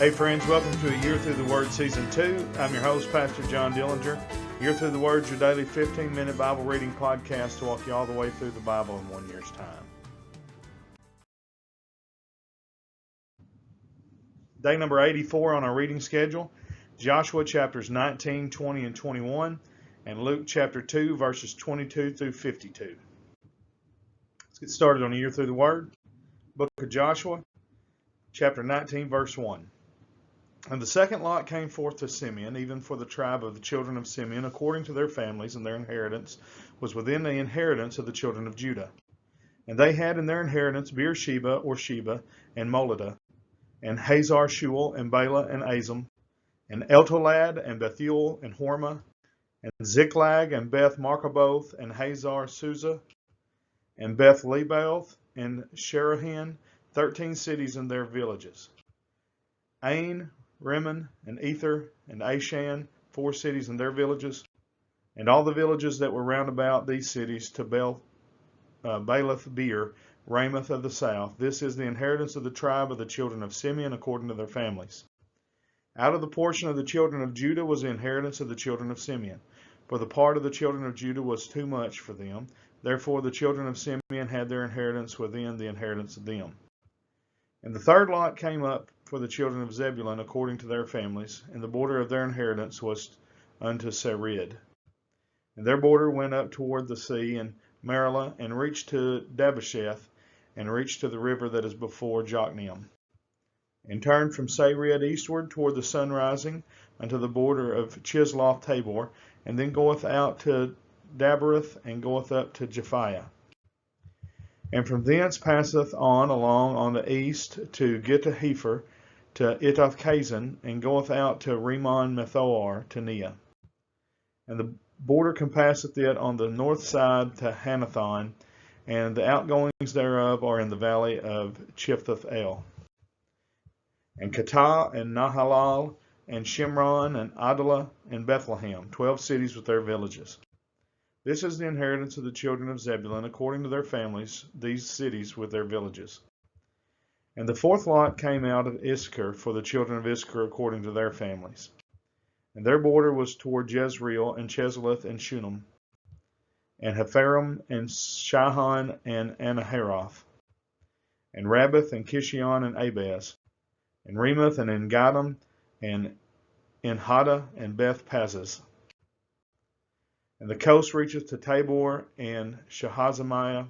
Hey friends, welcome to A Year Through the Word Season 2. I'm your host, Pastor John Dillinger. Year Through the Word is your daily 15-minute Bible reading podcast to walk you all the way through the Bible in 1 year's time. Day number 84 on our reading schedule, Joshua chapters 19, 20, and 21, and Luke chapter 2, verses 22 through 52. Let's get started on A Year Through the Word. Book of Joshua, chapter 19, verse 1. And the second lot came forth to Simeon, even for the tribe of the children of Simeon, according to their families, and their inheritance was within the inheritance of the children of Judah. And they had in their inheritance Beersheba, or Sheba, and Moladah, and Hazar Shual, and Bela, and Azim, and Eltolad, and Bethuel, and Hormah, and Ziklag, and Beth Markaboth, and Hazar Susa, and Beth Lebaoth, and Sherahin, 13 cities and their villages. Ain, Rimmon, and Ether, and Ashan, 4 cities and their villages, and all the villages that were round about these cities to Baalath Beer, Ramoth of the south. This is the inheritance of the tribe of the children of Simeon according to their families. Out of the portion of the children of Judah was the inheritance of the children of Simeon, for the part of the children of Judah was too much for them. Therefore the children of Simeon had their inheritance within the inheritance of them. And the third lot came up for the children of Zebulun according to their families, and the border of their inheritance was unto Sarid. And their border went up toward the sea and Marilah, and reached to Dabbesheth, and reached to the river that is before Jokneam, and turned from Sarid eastward toward the sun rising unto the border of Chisloth Tabor, and then goeth out to Dabereth, and goeth up to Japhiah. And from thence passeth on along on the east to Gittahepher, to Itoth-Kazan, and goeth out to Rimmon Methoar, to Neah. And the border compasseth it on the north side to Hanathon, and the outgoings thereof are in the valley of Chiphth El. And Katah, and Nahalal, and Shimron, and Adalah, and Bethlehem, 12 cities with their villages. This is the inheritance of the children of Zebulun according to their families, these cities with their villages. And the fourth lot came out of Issachar for the children of Issachar according to their families. And their border was toward Jezreel, and Chesuleth, and Shunem, and Hepharim, and Shihon, and Anaharoth, and Rabbath, and Kishion, and Abez, and Remoth, and Engaddim, and Enhada, and Beth Pazzaz. And the coast reacheth to Tabor, and Shahazamiah,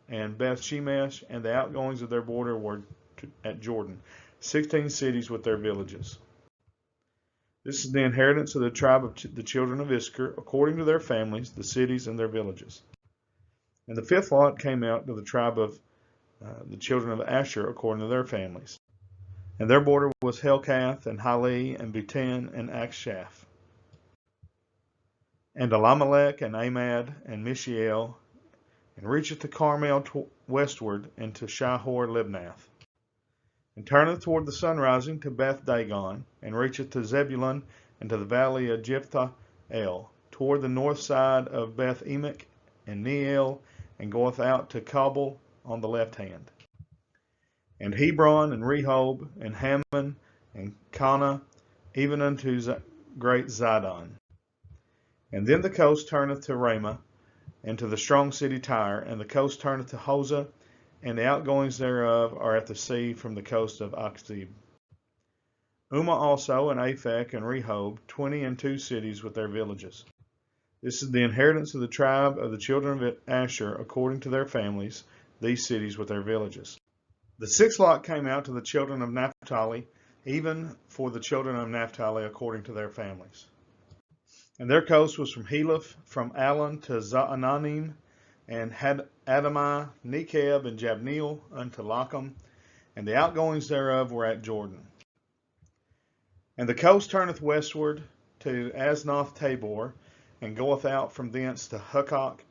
and Beth Shemesh, and the outgoings of their border were at Jordan, 16 cities with their villages. This is the inheritance of the tribe of the children of Issachar, according to their families, the cities and their villages. And the fifth lot came out to the tribe of the children of Asher, according to their families. And their border was Helkath, and Hali, and Beten, and Akshaph, and Elimelech, and Amad, and Mishael, and reacheth to Carmel westward, and to Shahor-Libnath, and turneth toward the sun rising to Beth Dagon, and reacheth to Zebulun, and to the valley of Jephthah-El, toward the north side of Beth Emek, and Neiel, and goeth out to Kabul on the left hand. And Hebron, and Rehob, and Hammon, and Cana, even unto great Zidon. And then the coast turneth to Ramah, and to the strong city Tyre, and the coast turneth to Hosah, and the outgoings thereof are at the sea from the coast of Akzib. Ummah also, and Aphek, and Rehob, 22 cities with their villages. This is the inheritance of the tribe of the children of Asher, according to their families, these cities with their villages. The sixth lot came out to the children of Naphtali, even for the children of Naphtali, according to their families. And their coast was from Heleph, from Alon to Zaananim, and had Adamah, Nekeb, and Jabneel unto Lacham, and the outgoings thereof were at Jordan. And the coast turneth westward to Aznoth Tabor, and goeth out from thence to Hukkok,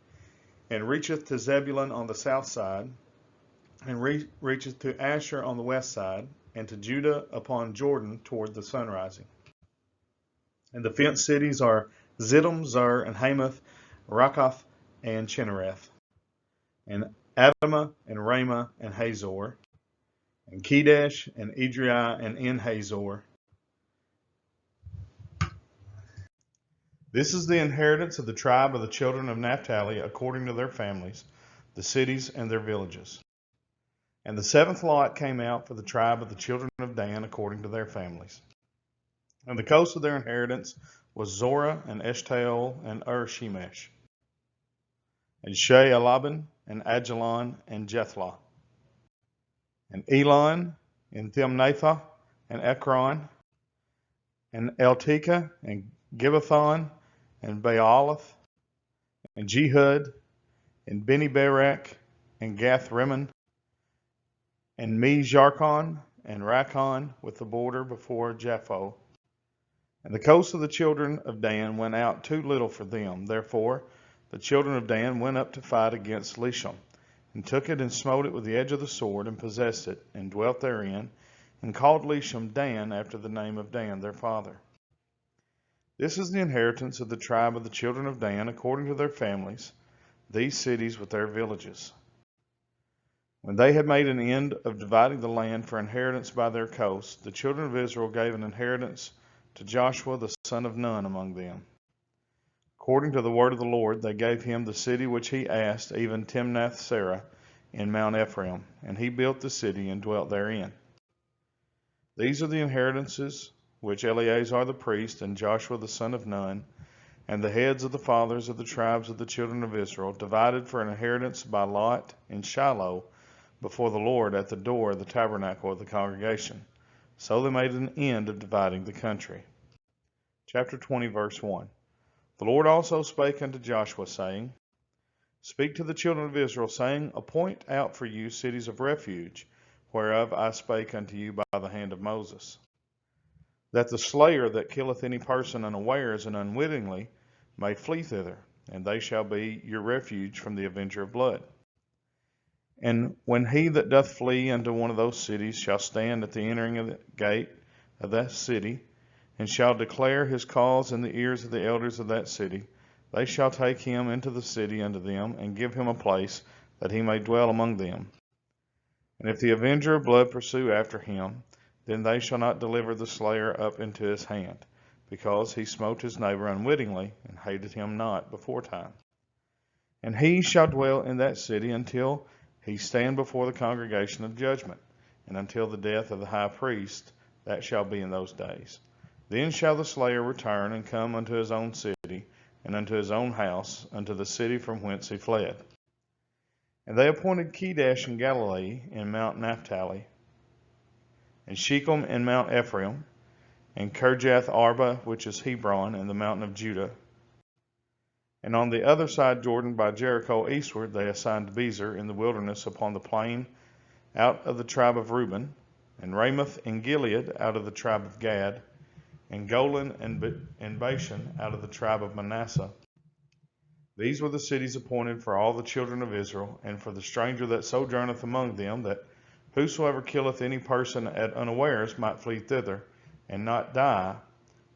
and reacheth to Zebulun on the south side, and reacheth to Asher on the west side, and to Judah upon Jordan toward the sun rising. And the fenced cities are Ziddim, Zer, and Hamath, Rakath, and Chinnereth, and Adamah, and Ramah, and Hazor, and Kedesh, and Edrei, and En-Hazor. This is the inheritance of the tribe of the children of Naphtali according to their families, the cities and their villages. And the seventh lot came out for the tribe of the children of Dan according to their families. And the coast of their inheritance was Zorah, and Eshtaol, and Shemesh, and Shealaban, and Ajalon, and Jethlah, and Elon, and Thimnathah, and Ekron, and Eltekeh, and Gibbethon, and Baalath, and Jehud, and Beni-Berak, and Gath-Rimmon, and Me-Jarkon, and Rakon, with the border before Japho. And the coast of the children of Dan went out too little for them. Therefore the children of Dan went up to fight against Lisham, and took it and smote it with the edge of the sword, and possessed it, and dwelt therein, and called Lisham Dan after the name of Dan their father. This is the inheritance of the tribe of the children of Dan according to their families, these cities with their villages. When they had made an end of dividing the land for inheritance by their coasts, the children of Israel gave an inheritance to Joshua the son of Nun among them. According to the word of the Lord, they gave him the city which he asked, even Timnath-Serah in Mount Ephraim, and he built the city and dwelt therein. These are the inheritances which Eleazar the priest and Joshua the son of Nun, and the heads of the fathers of the tribes of the children of Israel, divided for an inheritance by lot in Shiloh before the Lord at the door of the tabernacle of the congregation. So they made an end of dividing the country. Chapter 20, verse 1. The Lord also spake unto Joshua, saying, Speak to the children of Israel, saying, Appoint out for you cities of refuge, whereof I spake unto you by the hand of Moses, that the slayer that killeth any person unawares and unwittingly may flee thither, and they shall be your refuge from the avenger of blood. And when he that doth flee unto one of those cities shall stand at the entering of the gate of that city, and shall declare his cause in the ears of the elders of that city, they shall take him into the city unto them, and give him a place that he may dwell among them. And if the avenger of blood pursue after him, then they shall not deliver the slayer up into his hand, because he smote his neighbor unwittingly, and hated him not beforetime. And he shall dwell in that city until he stand before the congregation of judgment, and until the death of the high priest, that shall be in those days. Then shall the slayer return and come unto his own city, and unto his own house, unto the city from whence he fled. And they appointed Kedesh in Galilee in Mount Naphtali, and Shechem in Mount Ephraim, and Kirjath Arba, which is Hebron, in the mountain of Judah. And on the other side Jordan by Jericho eastward they assigned Bezer in the wilderness upon the plain out of the tribe of Reuben, and Ramoth in Gilead out of the tribe of Gad, and Golan and Bashan out of the tribe of Manasseh. These were the cities appointed for all the children of Israel, and for the stranger that sojourneth among them, that whosoever killeth any person at unawares might flee thither, and not die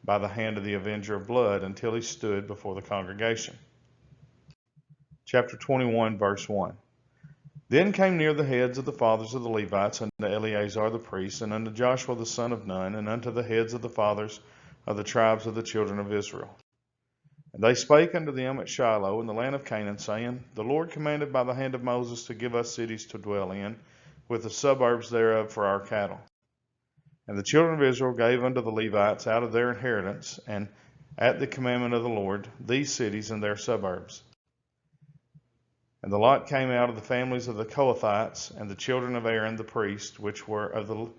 by the hand of the avenger of blood, until he stood before the congregation. Chapter 21, verse 1. Then came near the heads of the fathers of the Levites unto Eleazar the priest, and unto Joshua the son of Nun, and unto the heads of the fathers of the tribes of the children of Israel. And they spake unto them at Shiloh in the land of Canaan, saying, The Lord commanded by the hand of Moses to give us cities to dwell in, with the suburbs thereof for our cattle. And the children of Israel gave unto the Levites out of their inheritance, and at the commandment of the Lord, these cities and their suburbs. And the lot came out of the families of the Kohathites, and the children of Aaron the priest, which were of the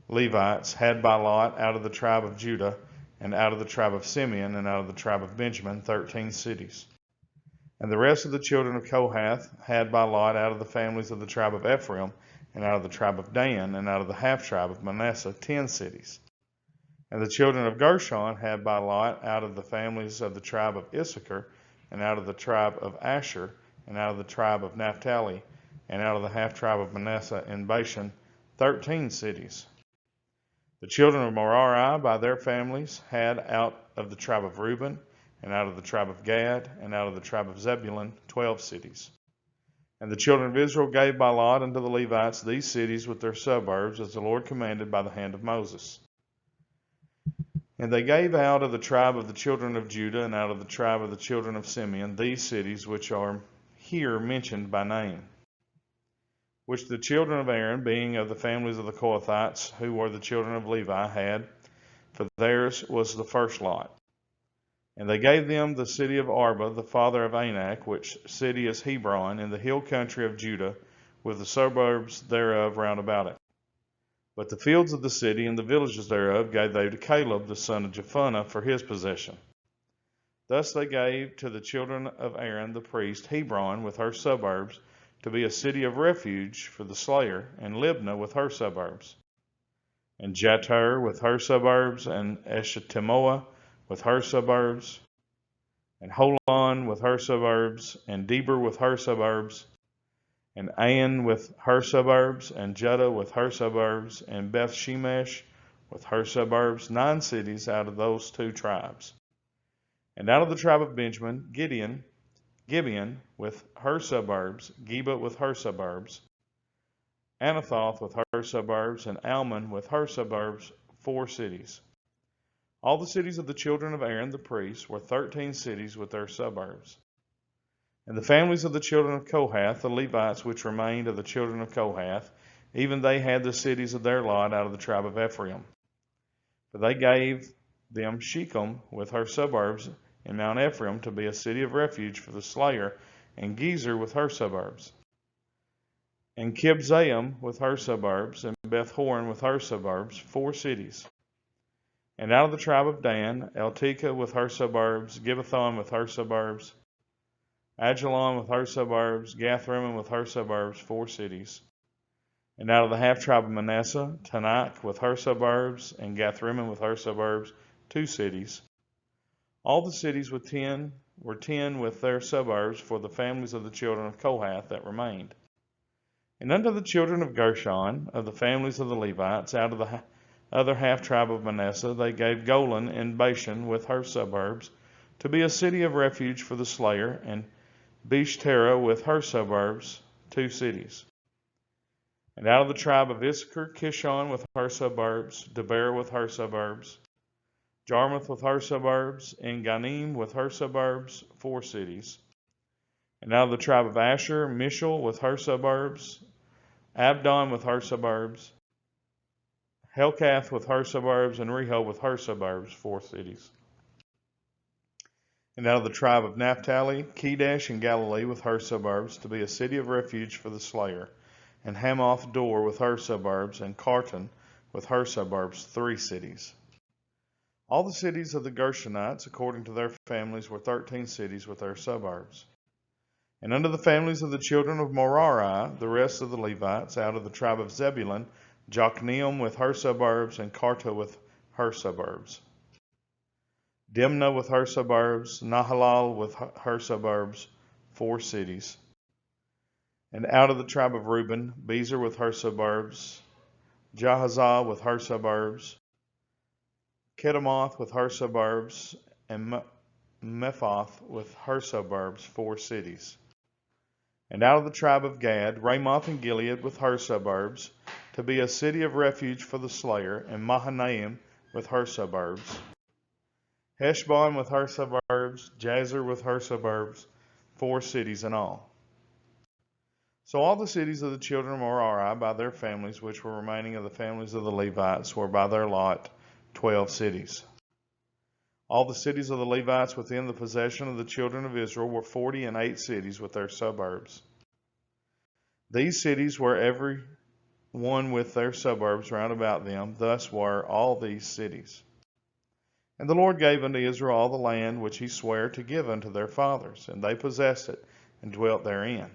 Levites, had by lot out of the tribe of Judah, and out of the tribe of Simeon, and out of the tribe of Benjamin, 13 cities. And the rest of the children of Kohath had by lot out of the families of the tribe of Ephraim, and out of the tribe of Dan, and out of the half-tribe of Manasseh, 10 cities. And the children of Gershon had by lot out of the families of the tribe of Issachar, and out of the tribe of Asher, and out of the tribe of Naphtali, and out of the half-tribe of Manasseh in Bashan, 13 cities. The children of Merari by their families had out of the tribe of Reuben, and out of the tribe of Gad, and out of the tribe of Zebulun, 12 cities. And the children of Israel gave by lot unto the Levites these cities with their suburbs, as the Lord commanded by the hand of Moses. And they gave out of the tribe of the children of Judah and out of the tribe of the children of Simeon these cities which are here mentioned by name, which the children of Aaron, being of the families of the Kohathites, who were the children of Levi, had, for theirs was the first lot. And they gave them the city of Arba, the father of Anak, which city is Hebron, in the hill country of Judah, with the suburbs thereof round about it. But the fields of the city and the villages thereof gave they to Caleb the son of Jephunneh for his possession. Thus they gave to the children of Aaron the priest Hebron with her suburbs, to be a city of refuge for the slayer, and Libnah with her suburbs, and Jatir with her suburbs, and Eshtemoa with her suburbs, and Holon with her suburbs, and Deber with her suburbs, and Ain with her suburbs, and Judah with her suburbs, and Beth Shemesh with her suburbs, 9 cities out of those 2 tribes. And out of the tribe of Benjamin, Gibeon with her suburbs, Geba with her suburbs, Anathoth with her suburbs, and Almon with her suburbs, 4 cities. All the cities of the children of Aaron the priest were 13 cities with their suburbs. And the families of the children of Kohath, the Levites which remained of the children of Kohath, even they had the cities of their lot out of the tribe of Ephraim. For they gave them Shechem with her suburbs in Mount Ephraim to be a city of refuge for the slayer, and Gezer with her suburbs, and Kibzaim with her suburbs, and Beth Horon with her suburbs, 4 cities. And out of the tribe of Dan, Eltekeh with her suburbs, Gibbethon with her suburbs, Ajalon with her suburbs, Gathrimmon with her suburbs, 4 cities. And out of the half tribe of Manasseh, Tanakh with her suburbs, and Gathrimmon with her suburbs, 2 cities. All the cities were 10 with their suburbs for the families of the children of Kohath that remained. And unto the children of Gershon, of the families of the Levites, out of the other half tribe of Manasseh, they gave Golan in Bashan with her suburbs, to be a city of refuge for the slayer, and Beshtera with her suburbs, 2 cities. And out of the tribe of Issachar, Kishon with her suburbs, Deber with her suburbs, Jarmuth with her suburbs, and Ganim with her suburbs, 4 cities. And out of the tribe of Asher, Mishal with her suburbs, Abdon with her suburbs, Helkath with her suburbs, and Rehob with her suburbs, 4 cities. And out of the tribe of Naphtali, Kedesh in Galilee with her suburbs, to be a city of refuge for the slayer, and Hamath Dor with her suburbs, and Carton with her suburbs, 3 cities. All the cities of the Gershonites, according to their families, were 13 cities with their suburbs. And unto the families of the children of Merari, the rest of the Levites, out of the tribe of Zebulun, Jokneam with her suburbs, and Karta with her suburbs, Dimnah with her suburbs, Nahalal with her suburbs, 4 cities. And out of the tribe of Reuben, Bezer with her suburbs, Jahazah with her suburbs, Kedemoth with her suburbs, and Mephath with her suburbs, 4 cities. And out of the tribe of Gad, Ramoth and Gilead with her suburbs, to be a city of refuge for the slayer, and Mahanaim with her suburbs, Heshbon with her suburbs, Jazer with her suburbs, 4 cities in all. So all the cities of the children of Merari by their families, which were remaining of the families of the Levites, were by their lot 12 cities. All the cities of the Levites within the possession of the children of Israel were 48 cities with their suburbs. These cities were every one with their suburbs round about them. Thus were all these cities. And the Lord gave unto Israel all the land which he sware to give unto their fathers, and they possessed it, and dwelt therein.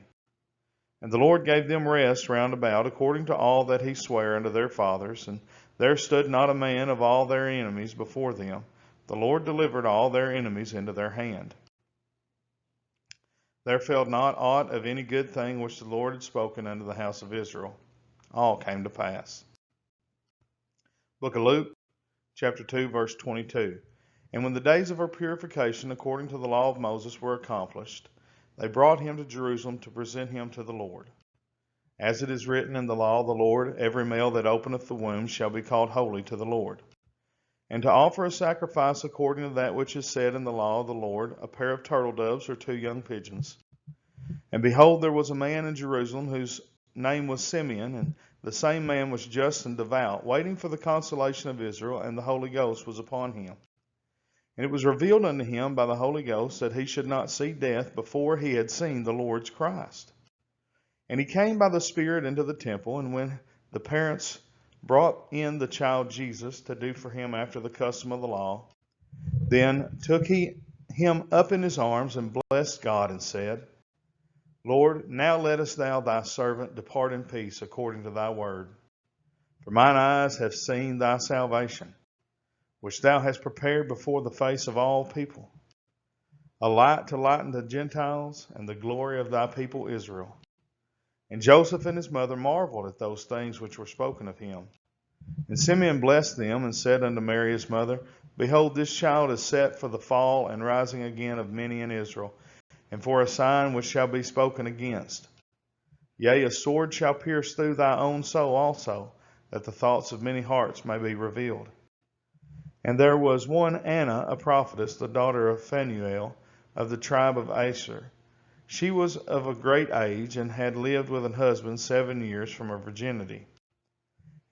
And the Lord gave them rest round about, according to all that he sware unto their fathers, and there stood not a man of all their enemies before them. The Lord delivered all their enemies into their hand. There fell not aught of any good thing which the Lord had spoken unto the house of Israel. All came to pass. Book of Luke, chapter 2, verse 22. And when the days of her purification according to the law of Moses were accomplished, they brought him to Jerusalem to present him to the Lord. As it is written in the law of the Lord, every male that openeth the womb shall be called holy to the Lord. And to offer a sacrifice according to that which is said in the law of the Lord, a pair of turtle doves or 2 young pigeons. And behold, there was a man in Jerusalem whose name was Simeon, and the same man was just and devout, waiting for the consolation of Israel, and the Holy Ghost was upon him. And it was revealed unto him by the Holy Ghost that he should not see death before he had seen the Lord's Christ. And he came by the Spirit into the temple, and when the parents brought in the child Jesus to do for him after the custom of the law, then took he him up in his arms and blessed God and said, Lord, now lettest thou thy servant depart in peace according to thy word. For mine eyes have seen thy salvation, which thou hast prepared before the face of all people, a light to lighten the Gentiles and the glory of thy people Israel. And Joseph and his mother marveled at those things which were spoken of him. And Simeon blessed them and said unto Mary his mother, Behold, this child is set for the fall and rising again of many in Israel, and for a sign which shall be spoken against. Yea, a sword shall pierce through thy own soul also, that the thoughts of many hearts may be revealed. And there was one Anna, a prophetess, the daughter of Phanuel, of the tribe of Asher. She was of a great age, and had lived with an husband 7 years from her virginity.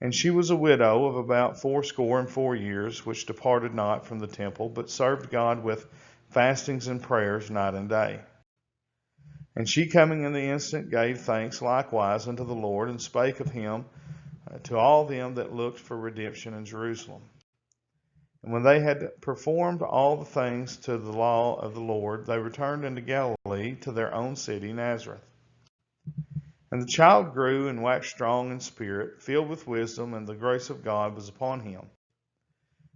And she was a widow of about 84 years, which departed not from the temple, but served God with fastings and prayers night and day. And she coming in the instant gave thanks likewise unto the Lord, and spake of him to all them that looked for redemption in Jerusalem. And when they had performed all the things to the law of the Lord, they returned into Galilee to their own city, Nazareth. And the child grew and waxed strong in spirit, filled with wisdom, and the grace of God was upon him.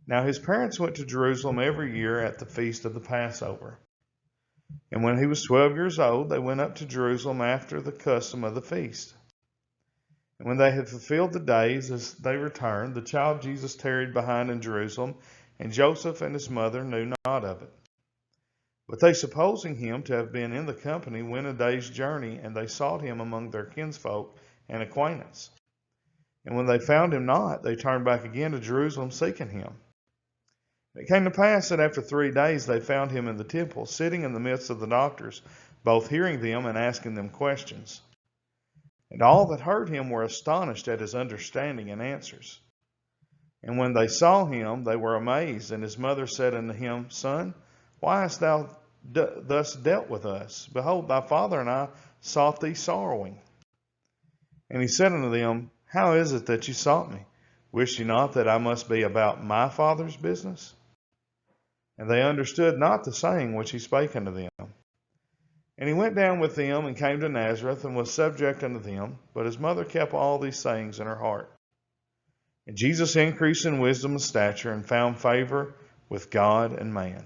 Now his parents went to Jerusalem every year at the feast of the Passover. And when he was 12 years old, they went up to Jerusalem after the custom of the feast. And when they had fulfilled the days as they returned, the child Jesus tarried behind in Jerusalem, and Joseph and his mother knew not of it. But they, supposing him to have been in the company, went a day's journey, and they sought him among their kinsfolk and acquaintance. And when they found him not, they turned back again to Jerusalem, seeking him. And it came to pass that after 3 days they found him in the temple, sitting in the midst of the doctors, both hearing them and asking them questions. And all that heard him were astonished at his understanding and answers. And when they saw him, they were amazed. And his mother said unto him, Son, why hast thou thus dealt with us? Behold, thy father and I sought thee sorrowing. And he said unto them, How is it that ye sought me? Wist ye not that I must be about my father's business? And they understood not the saying which he spake unto them. And he went down with them, and came to Nazareth, and was subject unto them. But his mother kept all these sayings in her heart. And Jesus increased in wisdom and stature, and found favor with God and man.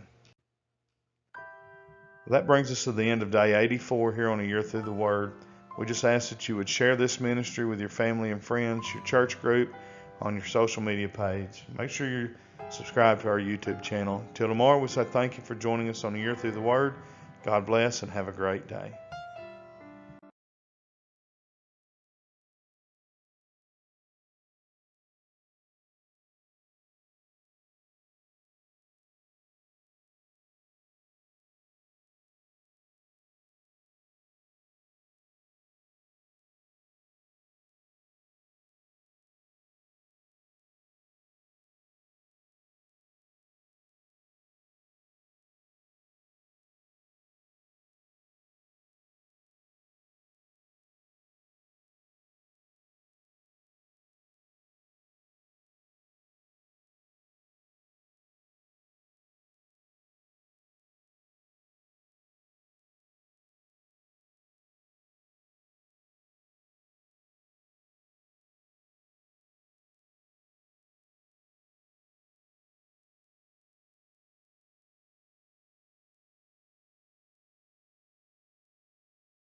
That brings us to the end of day 84 here on A Year Through the Word. We just ask that you would share this ministry with your family and friends, your church group, on your social media page. Make sure you subscribe to our YouTube channel. Till tomorrow, we say thank you for joining us on A Year Through the Word. God bless and have a great day.